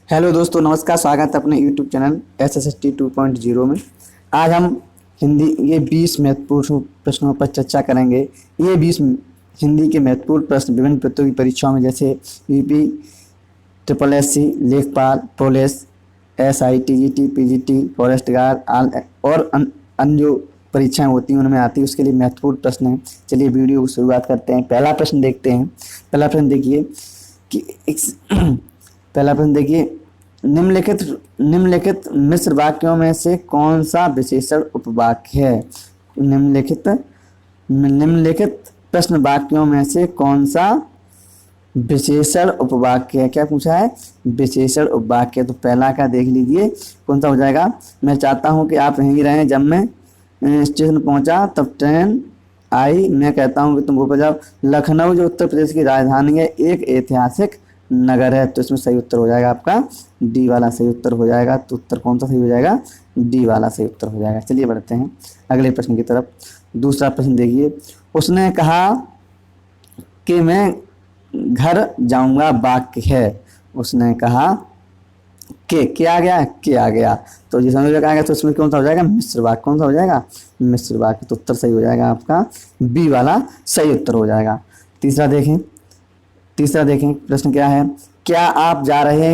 Hello दोस्तों, नमस्कार। स्वागत है अपने यूट्यूब चैनल SST 2.0 में। आज हम हिंदी ये 20 महत्वपूर्ण प्रश्नों पर चर्चा करेंगे। ये 20 हिंदी के महत्वपूर्ण प्रश्न विभिन्न प्रतियोगी परीक्षाओं में जैसे यूपी, ट्रिपल SC, लेखपाल, police, SI, TGT, PGT, forest guard और अन्य जो परीक्षाएं होती हैं उनमें आती है, उसके लिए महत्वपूर्ण प्रश्न हैं। चलिए वीडियो की शुरुआत करते हैं। पहला प्रश्न देखते हैं। पहला प्रश्न देखिए कि पहला प्रश्न देखिए, निम्नलिखित मिश्र वाक्यों में से कौन सा विशेषण उपवाक्य है? निम्नलिखित प्रश्न वाक्यों में से कौन सा विशेषण उपवाक्य है? क्या पूछा है? विशेषण उपवाक्य। तो पहला का देख लीजिए कौन सा हो जाएगा। मैं चाहता हूं कि आप यहीं रहें। जब मैं स्टेशन पहुंचा तब ट्रेन आई, मैं कहता हूं कि तुम ऊपर जाओ। लखनऊ जो उत्तर प्रदेश की राजधानी है एक ऐतिहासिक नगर है। तो इसमें सही उत्तर हो जाएगा आपका डी वाला सही उत्तर हो जाएगा। तो उत्तर कौन सा सही हो जाएगा? डी वाला सही उत्तर हो जाएगा। चलिए बढ़ते हैं अगले प्रश्न की तरफ। दूसरा प्रश्न देखिए, उसने कहा कि मैं घर जाऊंगा वाक्य है। उसने कहा कि क्या आ गया? के आ गया। तो जिस समझ में आएगा तो उसमें कौन सा हो जाएगा? मिश्र वाक्य। कौन सा हो जाएगा? मिश्र वाक्य। तो उत्तर सही हो जाएगा आपका बी वाला सही उत्तर हो जाएगा। तीसरा देखें प्रश्न क्या है। क्या आप जा रहे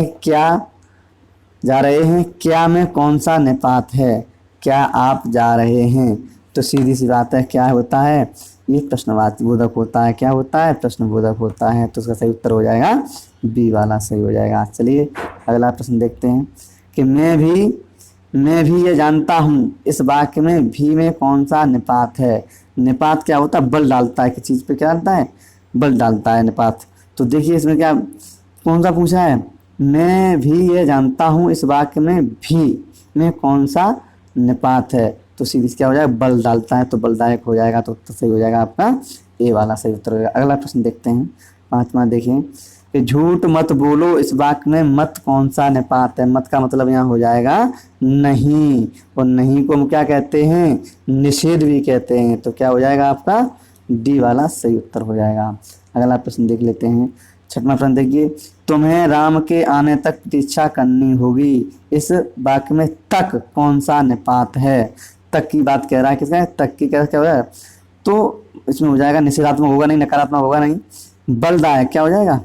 हैं? क्या में कौन सा निपात है? क्या आप जा रहे हैं? तो सीधी सी बात है, क्या होता है? ये प्रश्नवाची बोधक होता है। क्या होता है? प्रश्नबोधक होता है। तो उसका सही उत्तर हो जाएगा बी वाला सही हो जाएगा। चलिए अगला प्रश्न देखते हैं कि मैं भी ये जानता हूँ, इस वाक्य में भी में कौन सा निपात है? निपात क्या होता है? बल डालता है। किस चीज पे क्या डालता है? बल डालता है निपात। तो देखिए इसमें क्या कौन सा पूछा है। मैं भी ये जानता हूँ, इस वाक्य में भी में कौन सा निपात है? तो सीधी क्या हो जाएगा? बल डालता है। तो बलदायक हो जाएगा। तो उत्तर सही हो जाएगा आपका ए वाला सही उत्तर हो जाएगा। अगला प्रश्न देखते हैं। पांचवा देखें कि झूठ मत बोलो, इस वाक्य में मत कौन सा निपात है? मत का मतलब यहाँ हो जाएगा नहीं। और नहीं को हम क्या कहते हैं? निषेध भी कहते हैं। तो क्या हो जाएगा आपका डी वाला सही उत्तर हो जाएगा। अगला प्रश्न देख लेते हैं। छठवां प्रश्न देखिए, तुम्हें राम के आने तक प्रतीक्षा करनी होगी, इस वाक्य में तक कौन सा निपात है? तक की बात कह रहा है। किसका? तक की क्या हो जाएगा? तो इसमें हो जाएगा निषेधात्मक होगा नहीं, नकारात्मक होगा नहीं, बलदायक। क्या हो जाएगा?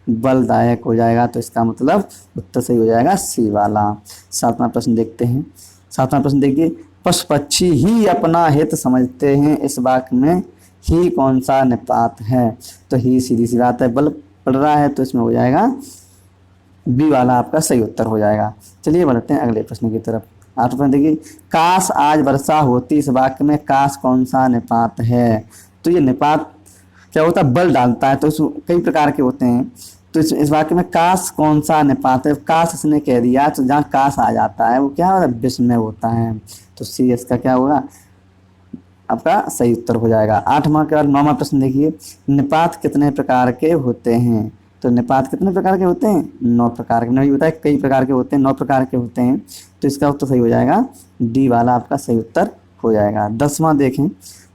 बलदायक हो जाएगा। तो इसका मतलब उत्तर सही हो जाएगा सी वाला। सातवां प्रश्न देखते हैं। सातवां प्रश्न देखिए, पशु पक्षी ही अपना हित समझते हैं, इस वाक्य में ही कौन सा निपात है? तो ही सीधी सी बात है, बल पड़ रहा है। तो इसमें हो जाएगा बी वाला आपका सही उत्तर हो जाएगा। चलिए बढ़ते हैं अगले प्रश्न की तरफ। आठवां प्रश्न देखिए, काश आज वर्षा होती, इस वाक्य में काश कौन सा निपात है? तो ये निपात क्या होता है? बल डालता है। तो कई प्रकार के होते हैं। तो इस वाक्य में काश कौन सा निपात है? काश इसने कह दिया तो जहाँ काश आ जाता है वो क्या होता है? विस्मय होता है। तो सी इसका क्या होगा? आपका सही उत्तर हो जाएगा। आठवां के बाद नौवां प्रश्न देखिए, निपात कितने प्रकार के होते हैं? तो निपात कितने प्रकार के होते हैं? 9 प्रकार के। नहीं बताया कई प्रकार के होते हैं, 9 प्रकार के होते हैं। तो इसका उत्तर सही हो जाएगा डी वाला आपका सही उत्तर हो जाएगा। 10वां देखें।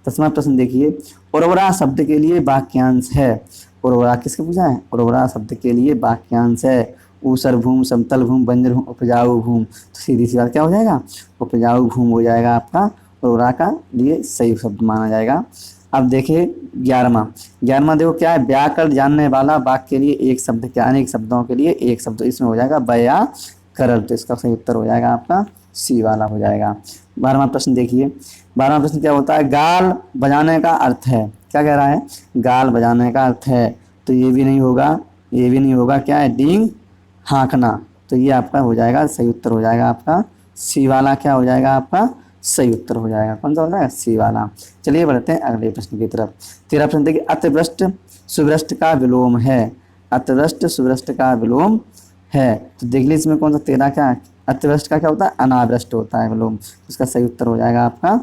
10वां प्रश्न देखिए, उर्वरा शब्द के लिए वाक्यांश है। उर्वरा किसके पूछा है? उर्वरा शब्द के लिए वाक्यांश है। ऊसर भूमि, समतल भूमि, बंजर भूमि, उपजाऊ भूमि। तो सीधी सी बात क्या हो जाएगा? उपजाऊ भूमि हो जाएगा आपका उर्वरा का लिए सही शब्द माना जाएगा। अब देखिए 11वां देखो क्या है? व्याकरण जानने वाला वाक्य के लिए एक शब्द, क्या अनेक शब्दों के लिए एक शब्द। इसमें हो जाएगा व्याकरण। तो इसका सही उत्तर हो जाएगा आपका सी वाला हो जाएगा। 12वां प्रश्न देखिए। 12वां प्रश्न क्या होता है? गाल बजाने का अर्थ है। क्या कह रहा है? गाल बजाने का अर्थ है। तो ये भी नहीं होगा, ये भी नहीं होगा। क्या है? डींग हाँकना। तो ये आपका हो जाएगा सही उत्तर हो जाएगा आपका सी वाला। क्या हो जाएगा आपका सही उत्तर हो जाएगा? कौन सा हो जाएगा? सी वाला। चलिए बढ़ते हैं अगले प्रश्न की तरफ। 13 प्रश्न देखिए, अतिवृष्ट सुवृष्ट का विलोम है। अतिवृष्ट सुवृष्ट का विलोम है। तो देख लीजिए इसमें कौन सा 13 क्या है? अतिवृष्ट का क्या होता है? अनावृष्ट होता है विलोम। इसका सही उत्तर हो जाएगा आपका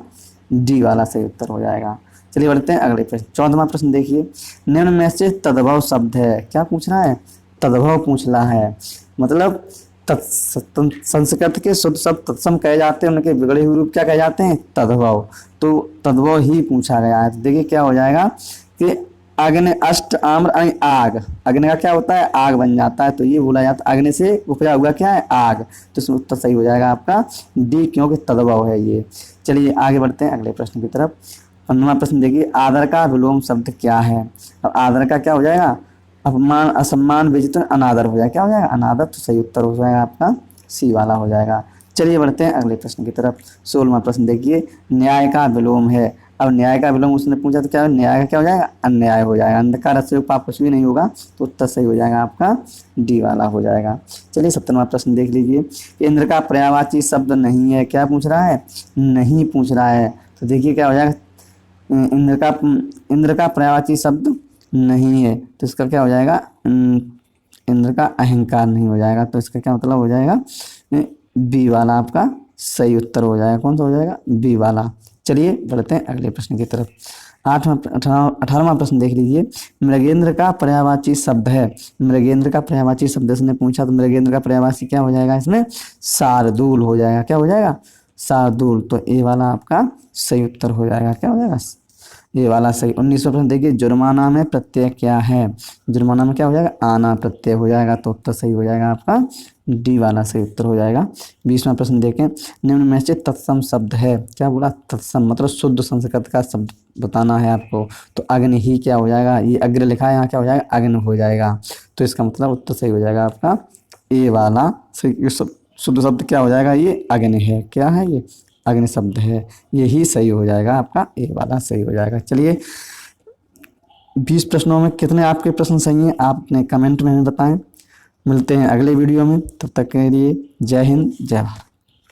डी वाला सही उत्तर हो जाएगा। चलिए बढ़ते हैं अगले प्रश्न। 14वां प्रश्न देखिए, निम्न में से तद्भव शब्द है। क्या पूछ रहा है? तद्भव पूछ रहा है। मतलब संस्कृत के शुद्ध शब्द तत्सम कहे जाते हैं, उनके बिगड़े हुए रूप क्या कहे जाते हैं? तद्भव। तो तद्भव ही पूछा गया है। तो देखिए क्या हो जाएगा कि अग्नि अष्ट आम्र यानी आग, अग्नि का क्या होता है, आग बन जाता है, तो ये बोला जाता है अग्नि से उपजा हुआ क्या है, आग। तो इसमें उत्तर सही हो जाएगा आपका डी, क्योंकि तद्भव है ये। चलिए आगे बढ़ते हैं अगले प्रश्न की तरफ। 15वां प्रश्न देखिए, आदर का विलोम शब्द क्या है। अब आदर का क्या हो जाएगा, अपमान, असम्मान, बेइज्जती, अनादर हो जाएगा, क्या हो जाएगा, अनादर। तो सही उत्तर हो जाएगा आपका सी वाला हो जाएगा। चलिए बढ़ते हैं अगले प्रश्न की तरफ। 16वां प्रश्न देखिए, न्याय का विलोम है। अब न्याय का विलोम उसने पूछा तो क्या है, न्याय का क्या हो जाएगा, अन्याय हो जाएगा। अंधकार रस्य पाप कुछ भी नहीं होगा, तो उत्तर सही हो जाएगा आपका डी वाला हो जाएगा। चलिए 17वां प्रश्न देख लीजिए, इंद्र का पर्यायवाची शब्द नहीं है, क्या पूछ रहा है, नहीं पूछ रहा है। तो देखिए क्या हो जाएगा, इंद्र का पर्यायवाची शब्द नहीं है, तो इसका क्या हो जाएगा, इंद्र का अहंकार नहीं हो जाएगा। तो इसका क्या मतलब हो जाएगा, बी वाला आपका सही उत्तर हो जाएगा। कौन सा हो जाएगा, बी वाला। चलिए बढ़ते हैं अगले प्रश्न की तरफ। 18वां प्रश्न देख लीजिए, मृगेंद्र का पर्यायवाची शब्द है। मृगेंद्र का पर्यायवाची शब्द इसने पूछा, तो मृगेंद्र का पर्यायवाची क्या हो जाएगा, इसमें शार्दूल हो जाएगा। क्या हो जाएगा, शार्दूल। तो ए वाला आपका सही उत्तर हो जाएगा, क्या हो जाएगा, ये वाला सही। 19वां प्रश्न देखिए, जुर्माना में प्रत्यय क्या है। जुर्माना में क्या हो जाएगा, आना प्रत्यय हो जाएगा, तो उत्तर सही हो जाएगा आपका डी वाला सही उत्तर हो जाएगा। 20वां प्रश्न देखें, निम्न में से तत्सम शब्द है। क्या बोला, तत्सम मतलब शुद्ध संस्कृत का शब्द बताना है आपको। तो अग्नि ही क्या हो जाएगा, ये अग्र लिखा है यहाँ, क्या हो जाएगा, अग्नि हो जाएगा। तो इसका मतलब उत्तर सही हो जाएगा आपका ए वाला सही। शुद्ध शब्द क्या हो जाएगा, ये अग्नि है, क्या है ये, अग्नि शब्द है, यही सही हो जाएगा आपका ए वाला सही हो जाएगा। चलिए 20 प्रश्नों में कितने आपके प्रश्न सही हैं, आप अपने कमेंट में हमें बताएं। मिलते हैं अगले वीडियो में, तब तक के लिए जय हिंद जय भारत।